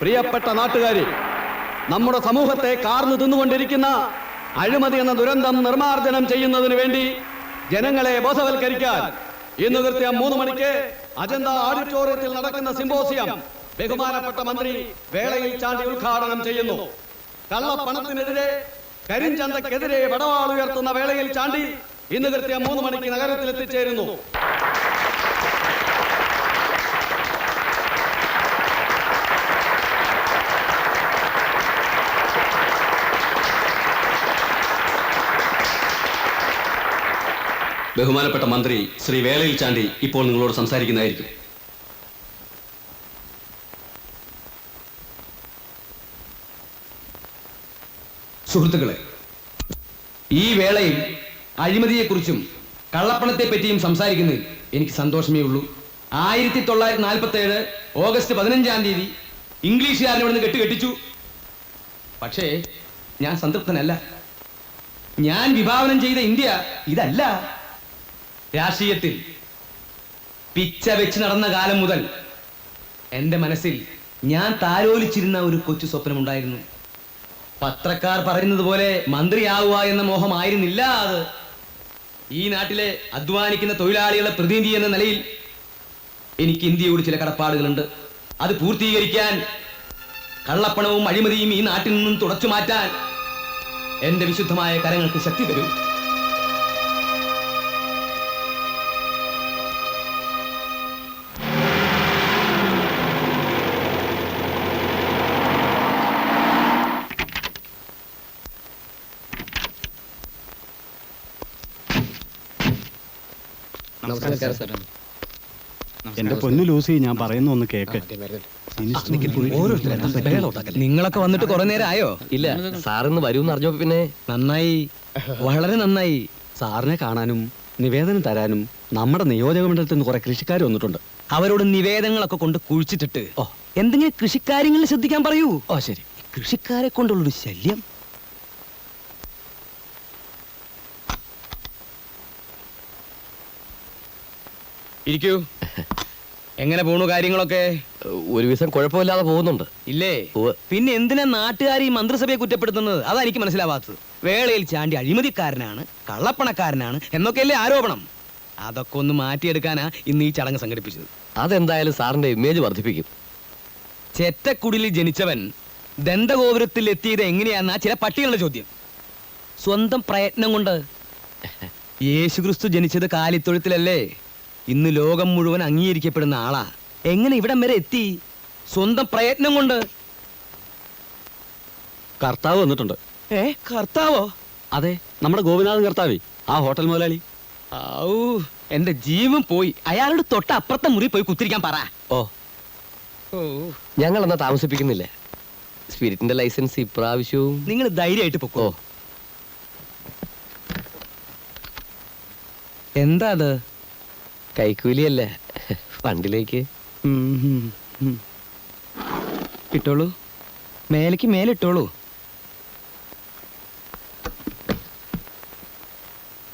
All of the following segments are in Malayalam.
പ്രിയപ്പെട്ട നാട്ടുകാരെ, നമ്മുടെ സമൂഹത്തെ കാർന്നു തിന്നുകൊണ്ടിരിക്കുന്ന അഴിമതി എന്ന ദുരന്തം നിർമ്മാർജ്ജനം ചെയ്യുന്നതിന് വേണ്ടി ജനങ്ങളെ ബോധവൽക്കരിക്കാൻ ഇന്ന് കൃത്യം 3 മണിക്ക് അജന്ത ഓഡിറ്റോറിയത്തിൽ നടക്കുന്ന സിംപോസിയം ബഹുമാനപ്പെട്ട മന്ത്രി വേളയിൽ ചാണ്ടി ഉദ്ഘാടനം ചെയ്യുന്നു. കള്ളപ്പണത്തിനെതിരെ, കരിഞ്ചന്തക്കെതിരെ വടവാൾ ഉയർത്തുന്ന വേളയിൽ ചാണ്ടി ഇന്ന് കൃത്യം 3 മണിക്ക് നഗരത്തിൽ എത്തിച്ചേരുന്നു. ബഹുമാനപ്പെട്ട മന്ത്രി ശ്രീ വേളയിൽ ചാണ്ടി ഇപ്പോൾ നിങ്ങളോട് സംസാരിക്കുന്നതായിരിക്കും. സുഹൃത്തുക്കളെ, ഈ വേളയിൽ അഴിമതിയെക്കുറിച്ചും കള്ളപ്പണത്തെ പറ്റിയും സംസാരിക്കുന്നതിൽ എനിക്ക് സന്തോഷമേ ഉള്ളൂ. 1947 ഓഗസ്റ്റ് 15-ാം തീയതി ഇംഗ്ലീഷുകാരനെ ഇവിടുന്ന് കെട്ടിച്ചു. പക്ഷേ ഞാൻ സംതൃപ്തനല്ല. ഞാൻ വിഭാവനം ചെയ്ത ഇന്ത്യ ഇതല്ല. രാഷ്ട്രീയത്തിൽ പിച്ച വെച്ച് നടന്ന കാലം മുതൽ എൻ്റെ മനസ്സിൽ ഞാൻ താലോലിച്ചിരുന്ന ഒരു കൊച്ചു സ്വപ്നമുണ്ടായിരുന്നു. പത്രക്കാർ പറയുന്നത് പോലെ മന്ത്രിയാവുക എന്ന മോഹമായിരുന്നില്ല അത്. ഈ നാട്ടിലെ അധ്വാനിക്കുന്ന തൊഴിലാളികളുടെ പ്രതിനിധി എന്ന നിലയിൽ എനിക്ക് ഇന്ത്യയോട് ചില കടപ്പാടുകളുണ്ട്. അത് പൂർത്തീകരിക്കാൻ, കള്ളപ്പണവും അഴിമതിയും ഈ നാട്ടിൽ നിന്നും തുടച്ചു മാറ്റാൻ എന്റെ വിശുദ്ധമായ കരങ്ങൾക്ക് ശക്തി തരൂ. എന്റെ പൊന്നു ലൂസി, ഞാൻ പറയുന്ന ഒന്ന് കേക്ക്. നിങ്ങളൊക്കെ വന്നിട്ട് കുറെ നേരം ആയോ? ഇല്ല, സാറിന്ന് വരൂന്ന് അറിഞ്ഞപ്പോ പിന്നെ നന്നായി, വളരെ നന്നായി. സാറിനെ കാണാനും നിവേദനം തരാനും നമ്മുടെ നിയോജക മണ്ഡലത്തിൽ നിന്ന് കുറെ കൃഷിക്കാർ വന്നിട്ടുണ്ട്. അവരോട് നിവേദനങ്ങളൊക്കെ കൊണ്ട് കുഴിച്ചിട്ടിട്ട് എന്തെങ്കിലും കൃഷിക്കാര്യങ്ങളിൽ ശ്രദ്ധിക്കാൻ പറയൂ. ഓ ശരി. കൃഷിക്കാരെ കൊണ്ടുള്ളൊരു ശല്യം. ഇരിക്കൂ. എങ്ങനെ പോണു കാര്യങ്ങളൊക്കെ? ഒരു ദിവസം കുഴപ്പമില്ലാതെ പോകുന്നുണ്ട്. ഇല്ലേ? പിന്നെ എന്തിനാ നാട്ടുകാർ ഈ മന്ത്രിസഭയെ കുറ്റപ്പെടുത്തുന്നത്? അതാ എനിക്ക് മനസ്സിലാവാത്തത്. വേളയിൽ ചാണ്ടി അഴിമതിക്കാരനാണ്, കള്ളപ്പണക്കാരനാണ് എന്നൊക്കെയല്ലേ ആരോപണം. അതൊക്കെ ഒന്ന് മാറ്റിയെടുക്കാനാ ഇന്ന് ഈ ചടങ്ങ് സംഘടിപ്പിച്ചത്. അതെന്തായാലും സാറിന്റെ ഇമേജ് വർദ്ധിപ്പിക്കും. ചെറ്റക്കുടിലിൽ ജനിച്ചവൻ ദന്തഗോപുരത്തിൽ എത്തിയത് എങ്ങനെയാന്നാ ചില പട്ടികളുടെ ചോദ്യം. സ്വന്തം പ്രയത്നം കൊണ്ട്. യേശുക്രിസ്തു ജനിച്ചത് കാലിത്തൊഴുത്തിലല്ലേ? ഇന്ന് ലോകം മുഴുവൻ അംഗീകരിക്കപ്പെടുന്ന ആളാ. എങ്ങനെ ഇവിടം വരെ എത്തി? സ്വന്തം പ്രയത്നം കൊണ്ട്. കർത്താവ് വന്നിട്ടുണ്ട്. കർത്താവോ? അതെ, നമ്മുടെ ഗോപിനാഥൻ കർത്താവേ, ആ ഹോട്ടൽ മുതലാളി. ഔ, എന്റെ ജീവൻ പോയി. അയാളോട് തൊട്ട അപ്പുറത്തെ മുറി പോയി കുത്തിരിക്കാൻ പറ. ഓ, ഞങ്ങൾ എന്നാ താമസിപ്പിക്കുന്നില്ല. സ്പിരിറ്റിന്റെ ലൈസൻസ് ഇപ്രാവശ്യവും. നിങ്ങൾ ധൈര്യമായിട്ട് പൊക്കോ. എന്താ അത്? കൈക്കൂലിയല്ല, ഫണ്ടിലേക്ക്. ഇട്ടോളൂ, മേലേക്ക് മേലിട്ടോളൂ.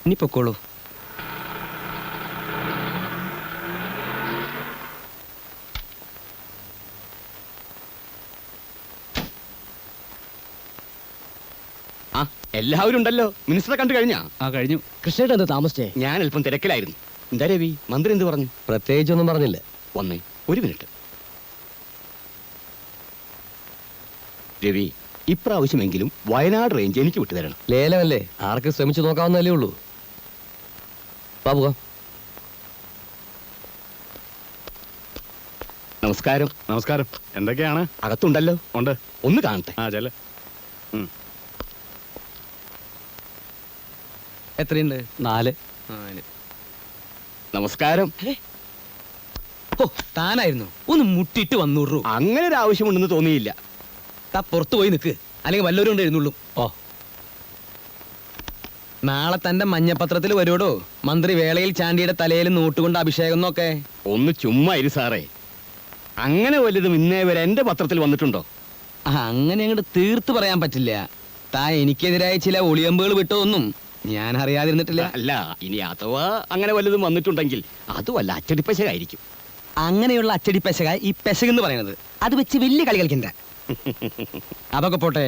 ഇനി പൊക്കോളൂ. എല്ലാവരും ഉണ്ടല്ലോ. മിനിസ്റ്ററെ കണ്ടു കഴിഞ്ഞാ? കഴിഞ്ഞു. കൃഷ്ണേട്ടൻ എന്താ താമസിച്ചേ? ഞാൻ അല്പം തിരക്കിലായിരുന്നു. എന്താ രവി, മന്ത്രി എന്ത് പറഞ്ഞു? പ്രത്യേകിച്ചൊന്നും പറഞ്ഞില്ല. വന്നേ, ഒരു മിനിറ്റ്. രവി, ഇപ്രാവശ്യമെങ്കിലും വയനാട് റേഞ്ച് എനിക്ക് വിട്ടുതരണം. ലേലമല്ലേ, ആർക്ക് ശ്രമിച്ചു നോക്കാവുന്നതല്ലേ ഉള്ളൂ. പോകാം. നമസ്കാരം. നമസ്കാരം. എന്തൊക്കെയാണ്? അകത്തുണ്ടല്ലോ. ഉണ്ട്. ഒന്ന് കാണട്ടെ. ആ ചെല്ല. എത്രയുണ്ട്? 4. നമസ്കാരം. താനായിരുന്നു ഒന്ന് മുട്ടിട്ട് വന്നൂറു. അങ്ങനെ ഒരു ആവശ്യമുണ്ടെന്ന് തോന്നിയില്ല. താ പുറത്തു പോയി നിൽക്ക്, അല്ലെങ്കിൽ വല്ലവരും കൊണ്ട് എഴുന്നള്ളൂ. ഓ, നാളെ തന്റെ മഞ്ഞപത്രത്തിൽ വരുവടോ മന്ത്രി വേളയിൽ ചാണ്ടിയുടെ തലയിൽ നോട്ടുകൊണ്ട് അഭിഷേകം എന്നൊക്കെ. ഒന്ന് ചുമ്മാ ഇരു സാറേ. അങ്ങനെ വലുതും ഇന്നേ വരെ എന്റെ പത്രത്തിൽ വന്നിട്ടുണ്ടോ? അങ്ങനെ അങ്ങോട്ട് തീർത്ത് പറയാൻ പറ്റില്ല. താ എനിക്കെതിരായ ചില ഒളിയമ്പുകൾ വിട്ടതൊന്നും ഞാൻ അറിയാതിരുന്നിട്ടില്ല. അല്ല, ഇനി അഥവാ അങ്ങനെ വലുതും വന്നിട്ടുണ്ടെങ്കിൽ അത് വല്ല അച്ചടിപ്പശകായിരിക്കും. അങ്ങനെയുള്ള അച്ചടി പെശക ഈ പെശകെന്ന് പറയുന്നത്. അത് വെച്ച് വലിയ കളി കളിക്കണ്ട. അതൊക്കെ പോട്ടെ,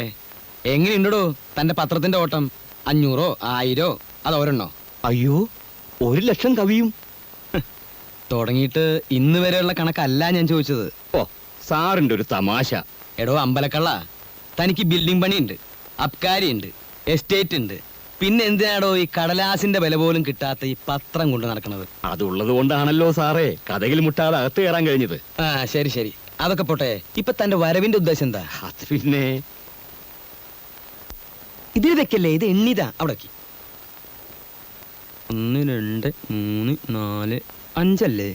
എങ്ങനെയുണ്ടോ തന്റെ പത്രത്തിന്റെ ഓട്ടം? 500 1000 അത് ഒരെണ്ണോ? അയ്യോ, 1,00,000 കവിയും. തുടങ്ങിയിട്ട് ഇന്ന് വരെയുള്ള കണക്കല്ല ഞാൻ ചോദിച്ചത്. ഓ, സാറിന്റെ ഒരു തമാശ. എടോ അമ്പലക്കള്ള, തനിക്ക് ബിൽഡിംഗ് പണിയുണ്ട്, അബ്കാരിയുണ്ട്, എസ്റ്റേറ്റ് ഉണ്ട്. പിന്നെ എന്തിനാടോ ഈ കടലാസിന്റെ വില പോലും കിട്ടാത്ത ഈ പത്രം കൊണ്ട് നടക്കുന്നത്? അതുള്ളത് കൊണ്ടാണല്ലോ സാറേ കഥകിൽ മുട്ടാതെ അകത്ത് കയറാൻ കഴിഞ്ഞത്. ആ ശരി ശരി, അതൊക്കെ പോട്ടെ. ഇപ്പൊ തന്റെ വരവിന്റെ ഉദ്ദേശം എന്താ? അത് പിന്നെ ഇതിൽ വെക്കല്ലേ, ഇത് എണ്ണിതാ. അവിടെ 1 2 3 4 5 അല്ലേ?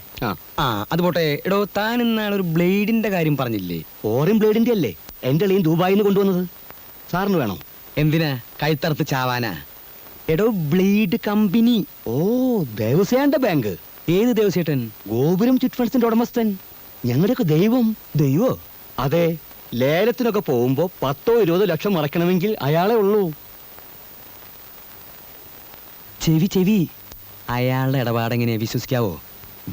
ആ അത് പോട്ടെ. എടോ താൻ ഇന്നാളെ ഒരു ബ്ലേഡിന്റെ കാര്യം പറഞ്ഞില്ലേ? ഫോറിൻ ബ്ലേഡിന്റെ അല്ലേ എന്റെ അളിയൻ ദുബായിൽ നിന്ന് കൊണ്ടുവന്നത്? സാറിന് വേണോ? എന്തിനാ? കഴുത്തറുത്ത് ചാവാനാ? എടോ ബ്ലേഡ് കമ്പനി. ഓ, ദേവസ്യാന്റെ ബാങ്ക്. ഏത് ദേവസ്യേട്ടൻ? ഗോപുരം ചിറ്റ് ഫണ്ട്സിന്റെ ഉടമസ്ഥൻ. ഞങ്ങളുടെയൊക്കെ ദൈവം. ദൈവോ? അതെ, ലേലത്തിനൊക്കെ പോകുമ്പോ 10 20 ലക്ഷം മറക്കണമെങ്കിൽ അയാളെ ഉള്ളൂ. ചെവി അയാളുടെ ഇടപാടെങ്ങനെ വിശ്വസിക്കാവോ?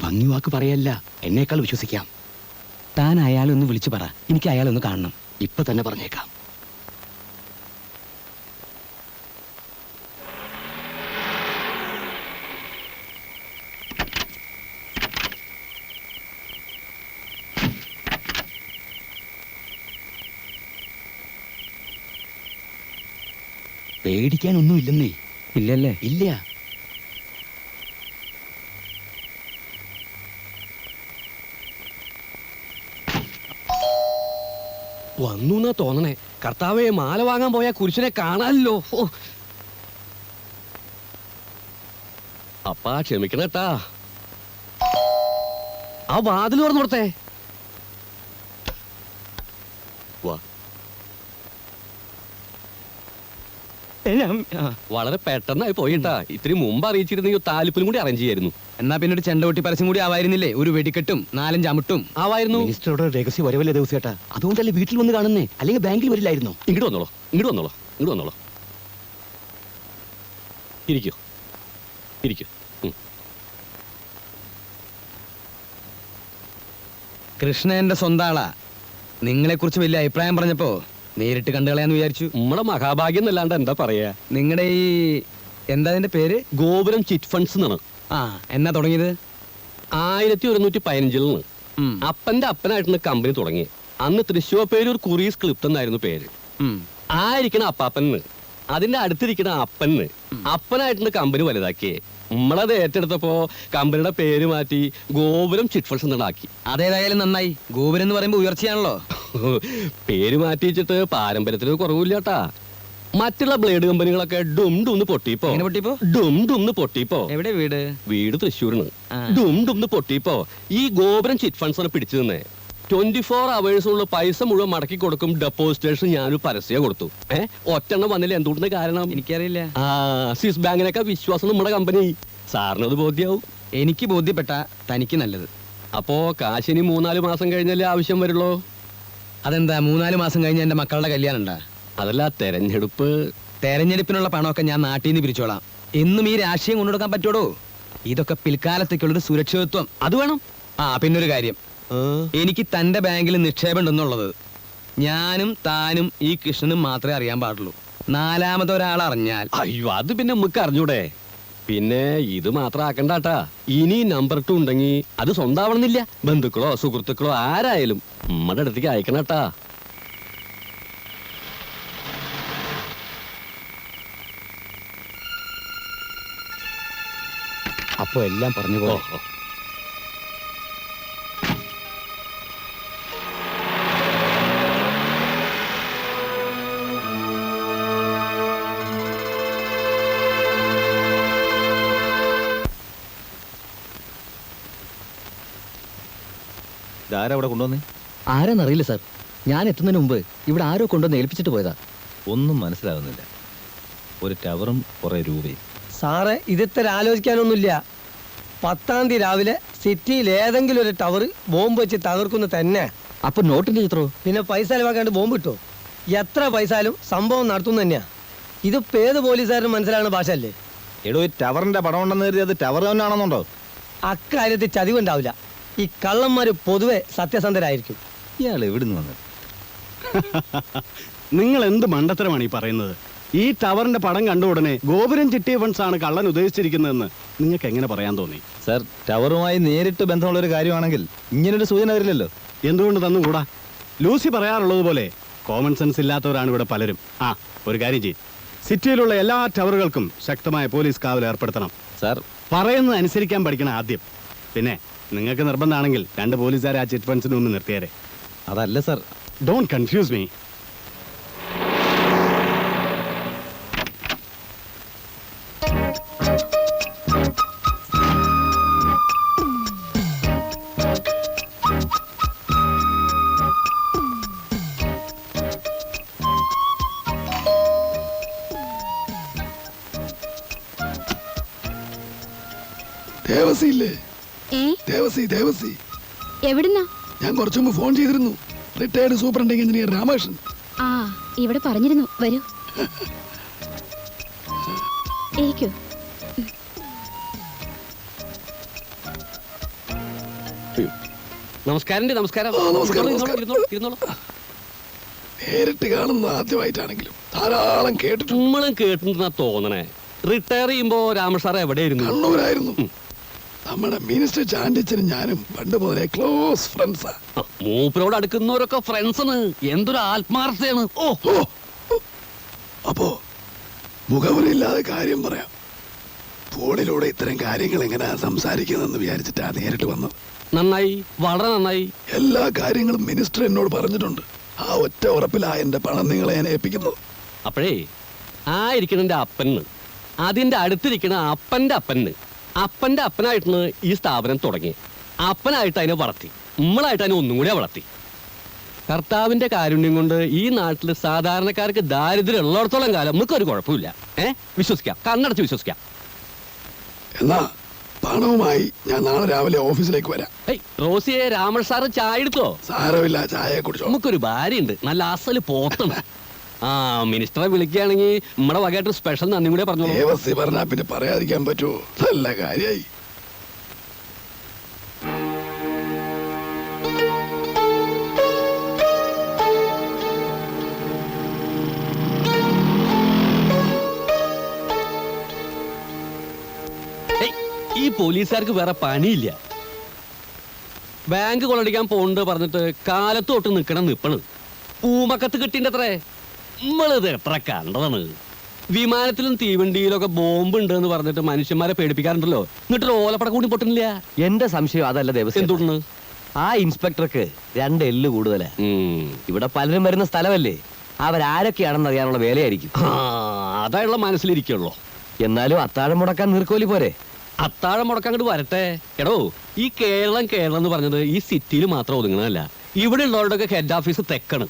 ഭംഗി വാക്ക് പറയല്ല, എന്നേക്കാൾ വിശ്വസിക്കാം. താൻ അയാളെ ഒന്ന് വിളിച്ചു പറ, എനിക്ക് അയാളെ ഒന്ന് കാണണം. ഇപ്പൊ തന്നെ പറഞ്ഞേക്കാം. പേടിക്കാനൊന്നുമില്ലെന്നേ. ഇല്ലല്ലേ? ഇല്ല. വന്നു എന്നാ തോന്നണേ. കർത്താവെ, മാല വാങ്ങാൻ പോയ കുരിശനെ കാണാനല്ലോ. അപ്പാ ക്ഷമിക്കണട്ടാ, ആ വാതിൽ തുറന്നു കൊടുത്തേ. വാ. വളരെ പെട്ടെന്നായി പോയിട്ടാ. ഇത്തിരി മുമ്പ് അറിയിച്ചിരുന്നെങ്കിൽ താലിപ്പിലും കൂടി അറേഞ്ച് ചെയ്യായിരുന്നു. എന്നാ പിന്നെ ഒരു ചെണ്ടകൊട്ടി പരസ്യം കൂടി ആവായിരുന്നില്ലേ? ഒരു വെടിക്കെട്ടും 4 അമുട്ടും ആവായിരുന്നു. മിനിസ്റ്ററുടെ രഹസ്യ വരവല്ലേ ദിവസേട്ടാ, അതുകൊണ്ടല്ലേ വീട്ടിൽ വന്ന് കാണുന്നേ, അല്ലെങ്കിൽ ബാങ്കിൽ വരില്ലായിരുന്നോ? ഇങ്ങോട്ട് വന്നോളൂ, ഇങ്ങോട്ട് വന്നോളൂ, ഇങ്ങോട്ട് വന്നോളൂ. ഇരിക്കൂ, ഇരിക്കൂ. കൃഷ്ണ എന്റെ സ്വന്തം ആളാ. നിങ്ങളെ കുറിച്ച് വലിയ അഭിപ്രായം പറഞ്ഞപ്പോ നേരിട്ട് കണ്ടുകളയാന്ന് വിചാരിച്ചു. നമ്മളെ മഹാഭാഗ്യം എന്നല്ലാണ്ട് എന്താ പറയാ. നിങ്ങളുടെ ഈ എന്താ അതിന്റെ പേര്? ഗോപുരം ചിറ്റ് ഫണ്ട്സ് എന്നാണ്. ആ, എന്നാ തുടങ്ങിയത്? 1115 ഉം, അപ്പന്റെ അപ്പനായിട്ടാണ് കമ്പനി തുടങ്ങി. അന്ന് തൃശ്ശൂർ പേരൂർ കുറീസ് ക്ലിപ്റ്റ് എന്നായിരുന്നു പേര്. ഉം. ആയിരിക്കണ അപ്പാപ്പന്, അതിന്റെ അടുത്തിരിക്കണ അപ്പന്, അപ്പനായിട്ടാണ് കമ്പനി വലുതാക്കി. നമ്മളത് ഏറ്റെടുത്തപ്പോ കമ്പനിയുടെ പേര് മാറ്റി ഗോപുരം ചിറ്റ് ഫണ്ട്സ് എന്നാക്കി. അതേതായാലും നന്നായി. ഗോപുരം എന്ന് പറയുമ്പോ ഉയർച്ചയാണല്ലോ. പേര് മാറ്റി വെച്ചിട്ട് പാരമ്പര്യത്തിന് കുറവില്ലാട്ടാ. മറ്റുള്ള ബ്ലേഡ് കമ്പനികളൊക്കെ ഡും ഡും പൊട്ടിപ്പോ. എങ്ങനെ പൊട്ടിപ്പോ? ഡും ഡും പൊട്ടിപ്പോ. എവിടെ വീട്? വീട് തൃശ്ശൂരിന്. ആ. ഡും ഡും പൊട്ടിപ്പോ ഈ ഗോപുരം ചിറ്റ് ഫണ്ട്സ് ആണ് പിടിച്ചു തന്നെ. 24 hours പൈസ മുഴുവൻ മടക്കി കൊടുക്കും ഡെപ്പോസിറ്റേഷൻ ഞാനൊരു പരസ്യം കൊടുത്തു. ഒറ്റെണ്ണം വന്നില്ല. എന്തുകൊണ്ടെന്ന് കാരണം എനിക്കറിയില്ല. ആ, സ്വിസ് ബാങ്കിനൊക്കെ വിശ്വാസം നമ്മുടെ കമ്പനി. സാറിനത് ബോധ്യാവും. എനിക്ക് ബോധ്യപ്പെട്ട തനിക്ക് നല്ലത്. അപ്പോ കാശിനി 3-4 മാസം കഴിഞ്ഞല്ലേ ആവശ്യം വരുള്ളൂ. അതെന്താ 3-4 മാസം കഴിഞ്ഞ് എന്റെ മക്കളുടെ കല്യാണം ഉണ്ടാ? അതല്ല, തെരഞ്ഞെടുപ്പ്. തെരഞ്ഞെടുപ്പിനുള്ള പണമൊക്കെ ഞാൻ നാട്ടിൽ നിന്ന് പിരിച്ചോളാം. എന്നും ഈ രാഷ്ട്രീയം കൊണ്ടുകൊടുക്കാൻ പറ്റുമോ? ഇതൊക്കെ പിൽക്കാലത്തേക്കുള്ളൊരു സുരക്ഷിതത്വം അത് വേണം. ആ, പിന്നൊരു കാര്യം, എനിക്ക് തന്റെ ബാങ്കിൽ നിക്ഷേപം ഉണ്ടെന്നുള്ളത് ഞാനും താനും ഈ കൃഷ്ണനും മാത്രമേ അറിയാൻ പാടുള്ളൂ. 4ാമത് ഒരാൾ അറിഞ്ഞാൽ അയ്യോ, അത് പിന്നെ നമുക്ക് അറിഞ്ഞൂടെ. പിന്നെ ഇത് മാത്രം ആക്കണ്ടാട്ടാ. ഇനി നമ്പർ 2 ഉണ്ടെങ്കിൽ അത് സ്വന്തമാവണമെന്നില്ല. ബന്ധുക്കളോ സുഹൃത്തുക്കളോ ആരായാലും നമ്മുടെ അടുത്തേക്ക് അയക്കണട്ടാ. അപ്പൊ എല്ലാം പറഞ്ഞു പോലെ. ഇതാരവിടെ കൊണ്ടുവന്നേ? ആരാന്നറിയില്ല സാർ. ഞാൻ എത്തുന്നതിന് മുമ്പ് ഇവിടെ ആരോ കൊണ്ടുവന്ന് ഏൽപ്പിച്ചിട്ട് പോയതാ. ഒന്നും മനസ്സിലാവുന്നില്ല. ഒരു ടവറും കുറെ രൂപയും. സാറേ, ഇതിത്ര ആലോചിക്കാനൊന്നുമില്ല. 10-ാം തീയതി രാവിലെ സിറ്റിയിൽ ഏതെങ്കിലും ഒരു ടവർ ബോംബ് വെച്ച് തകർക്കുന്നു തന്നെ. അപ്പൊ നോട്ടിന്റെ ചിത്രോ? പിന്നെ പൈസ ചെലവാക്കാണ്ട് ബോംബ് കിട്ടോ? എത്ര പൈസയാലും സംഭവം നടത്തുന്നു തന്നെയാ. ഇതിപ്പോ ഏത് പോലീസുകാരനും മനസ്സിലാവുന്ന ഭാഷ അല്ലേ? എടോ, ഈ ടവറിന്റെ പടം ഉണ്ടെന്ന് കരുതി അത് ടവർ തന്നെയാണെന്നുണ്ടോ? അക്കാര്യത്തിൽ ചതിവുണ്ടാവില്ല. ഈ കള്ളന്മാര് പൊതുവെ സത്യസന്ധരായിരിക്കും. ഇയാൾ എവിടുന്ന് വന്നത്? നിങ്ങൾ എന്ത് മണ്ടത്തരമാണ് ഈ പറയുന്നത്? ഈ ടവറിന്റെ പടം കണ്ട ഉടനെ ഗോപുരം ചിട്ടി ഫണ്ട്സ് ആണ് കള്ളൻ ഉദ്ദേശിച്ചിരിക്കുന്നതെന്ന് നിങ്ങൾക്ക് എങ്ങനെ പറയാൻ തോന്നി? സാർ, ടവറുമായി നേരിട്ട് ബന്ധമുള്ള ഒരു കാര്യമാണെങ്കിൽ ഇങ്ങനൊരു സൂചന വരില്ലല്ലോ. എന്തുകൊണ്ട് തന്നുകൂടാ? ലൂസി പറയാറുള്ളത് പോലെ കോമൺ സെൻസ് ഇല്ലാത്തവരാണ് ഇവിടെ പലരും. ഒരു കാര്യം ചെയ്യും, സിറ്റിയിലുള്ള എല്ലാ ടവറുകൾക്കും ശക്തമായ പോലീസ് കാവൽ ഏർപ്പെടുത്തണം. സാർ, പറയുന്നത് അനുസരിക്കാൻ പഠിക്കണം ആദ്യം. പിന്നെ നിങ്ങൾക്ക് നിർബന്ധമാണെങ്കിൽ 2 പോലീസുകാരെ ആ ചിറ്റ് ഫണ്ട്സിന് മുമ്പ് നിർത്തിയേരെ. അതല്ല സാർ. Don't confuse me. ദേവസിയില്ലേ? ഏ ദേവസി എവിടുന്നാ? ഞാൻ കുറച്ചു മുമ്പ് ഫോൺ ചെയ്തിരുന്നു. Retired superintending engineer Ramakrishnan. ആ ഇവിടെ പറഞ്ഞിരുന്നു. വരൂ, ഇരിക്കൂ. നമസ്കാരം. നമസ്കാരം. നമസ്കാരം. ഇരുന്നോളൂ. നേരിട്ട് കാണുന്ന ആദ്യമായിട്ടാണെങ്കിലും ധാരാളം കേട്ടിട്ടുണ്ട്. നമ്മളും കേട്ടിട്ടുണ്ടെന്നാ തോന്നണേ. റിട്ടയർ ചെയ്യുമ്പോ രാമ സാർ എവിടെയായിരുന്നു? കണ്ണൂരായിരുന്നു. നമ്മുടെ മിനിസ്റ്റർ ചാണ്ടിച്ചനും ഞാനും പണ്ട് മുതലേ ക്ലോസ് ഫ്രണ്ട്സാ. മൂപ്പരോട് അടുക്കുന്നവരൊക്കെ ഫ്രണ്ട്സാണ്. എന്തൊരു ആത്മാർത്ഥയാണ്. അപ്പോ മുഖവരില്ലാതെ കാര്യം പറയാം. ഫോണിലൂടെ ഇത്തരം കാര്യങ്ങൾ എങ്ങനെയാ സംസാരിക്കുന്നതെന്ന് വിചാരിച്ചിട്ടാ നേരിട്ട് വന്നത്. നന്നായി, വളരെ നന്നായി. എല്ലാ കാര്യങ്ങളും മിനിസ്റ്റർ എന്നോട് പറഞ്ഞിട്ടുണ്ട്. ആ ഒറ്റ ഉറപ്പിലാ എന്റെ പണം നിങ്ങളെ ഞാൻ ഏൽപ്പിക്കുന്നത്. അപ്പോഴേ ആ ഇരിക്കണ അപ്പന്, അതിന്റെ അടുത്തിരിക്കണ അപ്പന്റെ അപ്പന്റെ അപ്പനായിട്ടാണ് ഈ സ്ഥാപനം തുടങ്ങി. അപ്പനായിട്ട് അതിനെ വളർത്തി, നമ്മളായിട്ട് അതിനെ ഒന്നും കൂടി വളർത്തി. കർത്താവിന്റെ കാരുണ്യം കൊണ്ട് ഈ നാട്ടിൽ സാധാരണക്കാർക്ക് ദാരിദ്ര്യം ഉള്ളിടത്തോളം കാലം നമുക്കൊരു കുഴപ്പമില്ല. വിശ്വസിക്കാം, കണ്ണടച്ച് വിശ്വസിക്കാം. എന്നാ പണവുമായി ഞാൻ നാളെ രാവിലെ ഓഫീസിലേക്ക് വരാം. റോസിയെ, രാമൻ സാറ് ചായ എടുത്തോ? സാരമില്ല, ചായ കുടിച്ചോ. നമുക്കൊരു ഭാര്യയുണ്ട്, നല്ല അസല് പോത്തണ്. മിനിസ്റ്ററെ വിളിക്കുകയാണെങ്കിൽ നമ്മുടെ വകയായിട്ട് സ്പെഷ്യൽ നന്ദി കൂടെ പറഞ്ഞോളൂ. ദേവസി പറഞ്ഞാ പിന്നെ പറയാതിരിക്കാൻ പറ്റുമോ? നല്ല കാര്യായി. ഈ പോലീസുകാർക്ക് വേറെ പണിയില്ല. ബാങ്ക് കൊള്ളടിക്കാൻ പോണ്ട് പറഞ്ഞിട്ട് കാലത്ത് തൊട്ട് നിപ്പണ് പൂമക്കത്ത് കിട്ടിന്റെ അത്രേ. നമ്മളിത് എത്ര കണ്ടതാണ്. വിമാനത്തിലും തീവണ്ടിയിലൊക്കെ ബോംബ് ഉണ്ട് എന്ന് പറഞ്ഞിട്ട് മനുഷ്യന്മാരെ പേടിപ്പിക്കാറുണ്ടല്ലോ. എന്നിട്ട് ഓലപ്പട കൂടി പൊട്ടുന്നില്ല. എന്റെ സംശയം അതല്ല ദേവസ്വം. എന്തുകൊണ്ട്? ആ ഇൻസ്പെക്ടർക്ക് 2 എല്ല് കൂടുതലാ. ഇവിടെ പലരും വരുന്ന സ്ഥലമല്ലേ, അവരാരൊക്കെയാണെന്ന് അറിയാനുള്ള വേലയായിരിക്കും. അതായുള്ള മനസ്സിലിരിക്കുള്ളൂ. എന്നാലും അത്താഴം മുടക്കാൻ നീർക്കോലി പോരെ. അത്താഴം മുടക്കാൻ അങ്ങോട്ട് വരട്ടെ. എടോ, ഈ കേരളം എന്ന് പറഞ്ഞത് ഈ സിറ്റിയിൽ മാത്രം ഒതുങ്ങണതല്ല. ഇവിടെ ഉള്ളവരുടെയൊക്കെ ഹെഡ് ഓഫീസ് തെക്കാണ്.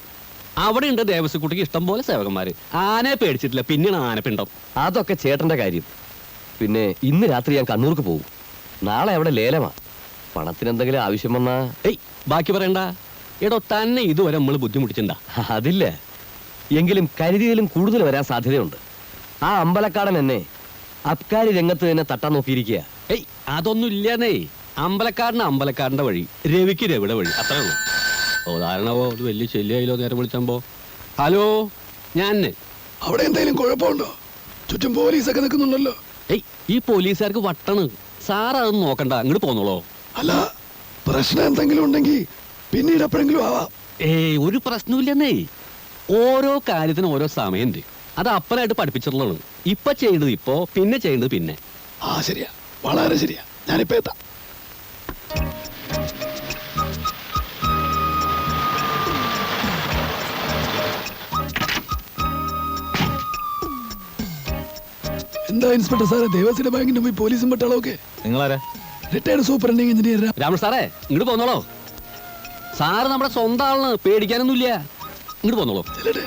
അവിടെ ഉണ്ട് ദേവസ്വക്കുട്ടിക്ക് ഇഷ്ടം പോലെ സേവകന്മാര്. ആനയെ പേടിച്ചിട്ടില്ല, പിന്നെയാണ് ആനപ്പിണ്ടം. അതൊക്കെ ചേട്ടന്റെ കാര്യം. പിന്നെ ഇന്ന് രാത്രി ഞാൻ കണ്ണൂർക്ക് പോകും. നാളെ അവിടെ ലേലമാ. പണത്തിന് എന്തെങ്കിലും ആവശ്യം വന്നാ ബാക്കി പറയണ്ട. എടോ, തന്നെ ഇതുവരെ നമ്മൾ ബുദ്ധിമുട്ടിച്ചിണ്ടാ? അതില്ല, എങ്കിലും കരുതിയിലും കൂടുതൽ വരാൻ സാധ്യതയുണ്ട്. ആ അമ്പലക്കാടൻ എന്നെ അബ്കാരി രംഗത്ത് തന്നെ തട്ടാൻ നോക്കിയിരിക്കുക. അതൊന്നും ഇല്ലാന്നേ. അമ്പലക്കാരന്റെ വഴി, രവിക്ക് രവിയുടെ വഴി, അത്രേ ഉള്ളൂ. ഉദാഹരണമോ അത് വലിയ ശല്യായില്ലോ നേരെ വിളിച്ചപ്പോ. ഹലോ, ഞാൻ അവിടെ എന്തെങ്കിലും കുഴപ്പമുണ്ടോ? ചുറ്റും പോലീസൊക്കെ നിൽക്കുന്നുണ്ടല്ലോ. ഈ പോലീസുകാർക്ക് വട്ടണ്. സാർ അതൊന്നും നോക്കണ്ട, അങ്ങോട്ട് പോന്നോളോ. അല്ല, പ്രശ്നം എന്തെങ്കിലും ഉണ്ടെങ്കിൽ പിന്നീട് എപ്പോഴെങ്കിലും ആവാം. ഒരു പ്രശ്നമില്ലെന്നേ. ഓരോ കാര്യത്തിനും ഓരോ സമയമുണ്ട്. അത് അപ്പനായിട്ട് പഠിപ്പിച്ചിട്ടുള്ളതാണ്. ഇപ്പൊ ചെയ്യേണ്ടത് ഇപ്പോ, പിന്നെ ചെയ്യേണ്ടത് പിന്നെ. ശരിയാ, വളരെ ശരിയാ. ഞാനിപ്പോ എത്താം. എന്താ ഇൻസ്പെക്ടർ സാറേ, ദേവസിയുടെ ബാങ്കിന്റെ പോയി പോലീസും പട്ടാളമൊക്കെ? നിങ്ങളാരാ? റിട്ടയർഡ് സൂപ്രണ്ടിംഗ് എഞ്ചിനീയർ രാമൻ സാറേ, ഇങ്ങോട്ട് പോന്നോളോ. സാറ് നമ്മുടെ സ്വന്തം ആളാണ്, പേടിക്കാനൊന്നുമില്ല. ഇങ്ങോട്ട് പോന്നോളൂ. ചെല്ലട്ടെ.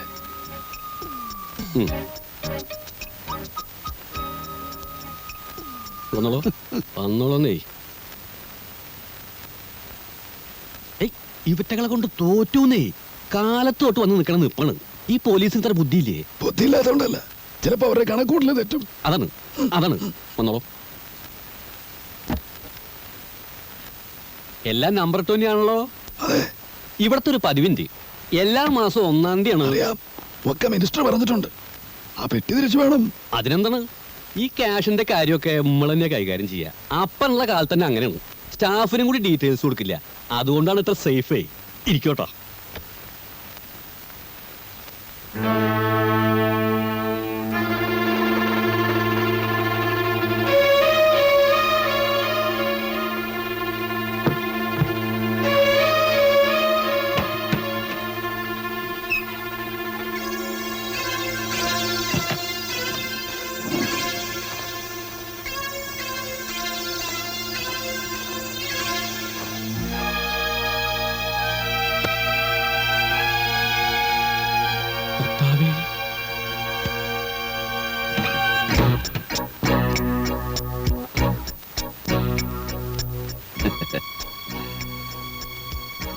വന്നോളന്നേ. ഇവറ്റകളെ കൊണ്ട് തോറ്റൂന്നേ. കാലത്ത് തൊട്ട് വന്ന് നിൽക്കണം നിപ്പാണ്. ഈ പോലീസിന് ഇത്ര ബുദ്ധിയില്ലേ? ബുദ്ധിയില്ലാത്തതുകൊണ്ടല്ല, ചിലപ്പോ അവരുടെ കണക്കൂട്ടില് തെറ്റും. അതാണ്. വന്നോളൂ. എല്ലാം നമ്പർ 20 ആണല്ലോ. അതെ, ഇവിടുത്തെ ഒരു പതിവുണ്ട്. എല്ലാ മാസവും 1-ാം തീയതിയാണ്. അറിയാം. ഒക്കെ മിനിസ്റ്റർ പറഞ്ഞിട്ടുണ്ട്. ആ പെട്ടി തിരിച്ചു വേണം. അതിനെന്താണ്, ഈ ക്യാഷിന്റെ കാര്യമൊക്കെ നമ്മൾ തന്നെ കൈകാര്യം ചെയ്യുക. അപ്പനുള്ള കാലത്ത് തന്നെ അങ്ങനെയാണ്. സ്റ്റാഫിനും കൂടി ഡീറ്റെയിൽസ് കൊടുക്കില്ല. അതുകൊണ്ടാണ് ഇത്ര സേഫേ. ഇരിക്കോട്ടോ.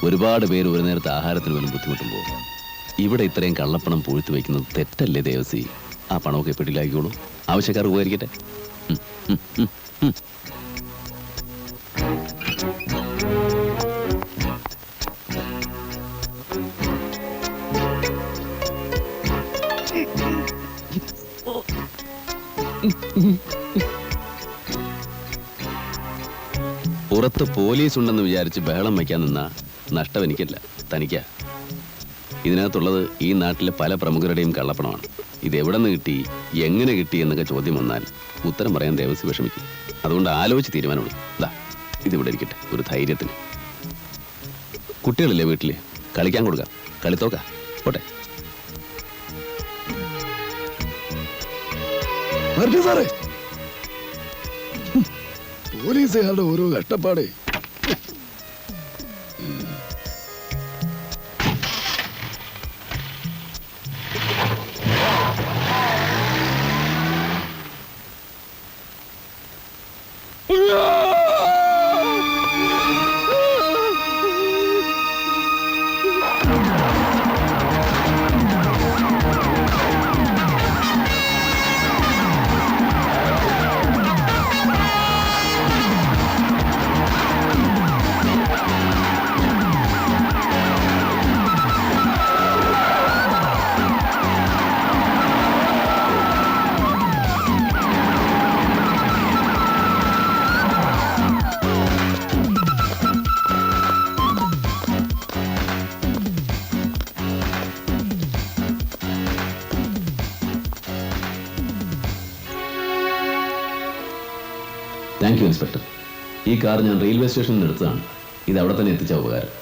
ഒരുപാട് പേര് ഒരു നേരത്തെ ആഹാരത്തിന് പോലും ബുദ്ധിമുട്ടുമ്പോൾ ഇവിടെ ഇത്രയും കള്ളപ്പണം പൂഴ്ത്തി വയ്ക്കുന്നത് തെറ്റല്ലേ ദേവസി? ആ പണമൊക്കെ പെട്ടിലാക്കിക്കോളൂ, ആവശ്യക്കാർ ഉപകരിക്കട്ടെ. പുറത്ത് പോലീസ് ഉണ്ടെന്ന് വിചാരിച്ച് ബഹളം വയ്ക്കാൻ നിന്ന നഷ്ടം എനിക്കല്ല, തനിക്കാ. ഇതിനകത്തുള്ളത് ഈ നാട്ടിലെ പല പ്രമുഖരുടെയും കള്ളപ്പണമാണ്. ഇതെവിടെ നിന്ന് കിട്ടി, എങ്ങനെ കിട്ടി എന്നൊക്കെ ചോദ്യം വന്നാൽ ഉത്തരം പറയാൻ ദേവസി വിഷമിക്കും. അതുകൊണ്ട് ആലോചിച്ച് തീരുമാനമുള്ളൂ. ദാ ഇതിവിടെ ഇരിക്കട്ടെ, ഒരു ധൈര്യത്തിന്. കുട്ടികളില്ലേ വീട്ടില്, കളിക്കാൻ കൊടുക്കാം. കളിത്തോക്ക പോട്ടെ. സാറേ, പോലീസുകാരുടെ ഓരോ കഷ്ടപ്പാടേ. Thank you inspector. ഈ കാർ ഞാൻ റെയിൽവേ സ്റ്റേഷനിൽ നിന്ന് എടുത്തതാണ്. ഇത് അവിടെ തന്നെ എത്തിച്ച ഉപകാരം.